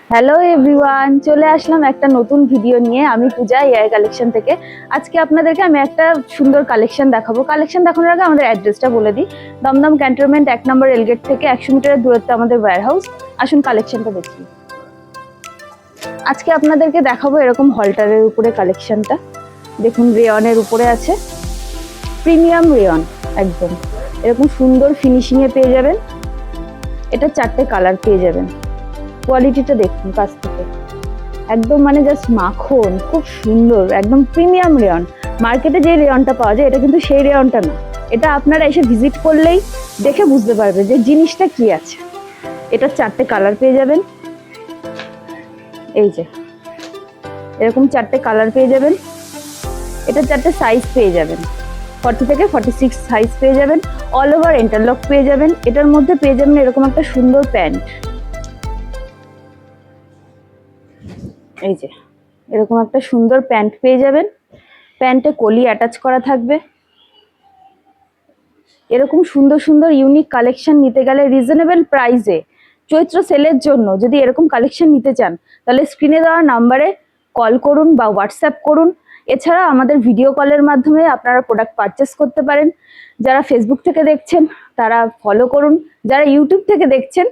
Hello everyone, চলে আসলাম একটা নতুন ভিডিও নিয়ে। আমি পূজা এআই কালেকশন থেকে। আজকে আপনাদেরকে আমি একটা সুন্দর কালেকশন দেখাবো। কালেকশন দেখানোর আগে আমাদের অ্যাড্রেসটা বলে দিই। দমদম ক্যান্টনমেন্ট 1 নম্বর রেলগেট থেকে 100 মিটারের দূরত্বে আমাদের ওয়্যারহাউস। আসুন কালেকশনটা দেখি। আজকে আপনাদেরকে দেখাবো এরকম হলটারের উপরে কালেকশনটা। দেখুন, রেয়নের উপরে আছে, প্রিমিয়াম রেয়ন একদম। এরকম সুন্দর ফিনিশিংয়ে পেয়ে যাবেন। এটা 4টে কালার পেয়ে যাবেন। কোয়ালিটিটা দেখুন কাছ থেকে, একদম মানে জাস্ট মাখন, খুব সুন্দর, একদম প্রিমিয়াম রেয়ন। মার্কেটে যে রেয়নটা পাওয়া যায় এটা কিন্তু সেই রেয়নটা না। এটা আপনারা এসে ভিজিট করলেই দেখে বুঝতে পারবে যে জিনিসটা কি আছে। এটা 4টে কালার পেয়ে যাবেন। এই যে এরকম 4টে কালার পেয়ে যাবেন। এটা 4টে সাইজ পেয়ে যাবেন, 40 থেকে 46 সাইজ পেয়ে যাবেন। অল ওভার ইন্টারলক পেয়ে যাবেন। এটার মধ্যে পেয়ে যাবেন এরকম একটা সুন্দর প্যান্ট। এই যে এরকম একটা সুন্দর প্যান্ট পেয়ে যাবেন। প্যান্টে কলি অ্যাটাচ করা থাকবে। এরকম সুন্দর সুন্দর ইউনিক কালেকশন নিতে গেলে রিজনেবল প্রাইসে, চৈত্র সেলের জন্য যদি এরকম কালেকশন নিতে চান তাহলে স্ক্রিনে দেওয়া নাম্বারে কল করুন বা হোয়াটসঅ্যাপ করুন। এছাড়া আমাদের ভিডিও কলের মাধ্যমে আপনারা প্রোডাক্ট পারচেস করতে পারেন। যারা ফেসবুক থেকে দেখছেন তারা ফলো করুন, যারা ইউটিউব থেকে দেখছেন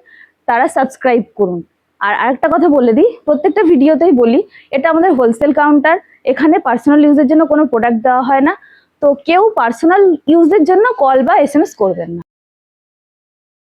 তারা সাবস্ক্রাইব করুন। আর আরেকটা কথা বলে দিই, প্রত্যেকটা ভিডিওতেই বলি, এটা আমাদের হোলসেল কাউন্টার। এখানে পার্সোনাল ইউজের জন্য কোনো প্রোডাক্ট দেওয়া হয় না। তো কেউ পার্সোনাল ইউজের জন্য কল বা এসএমএস করবেন না।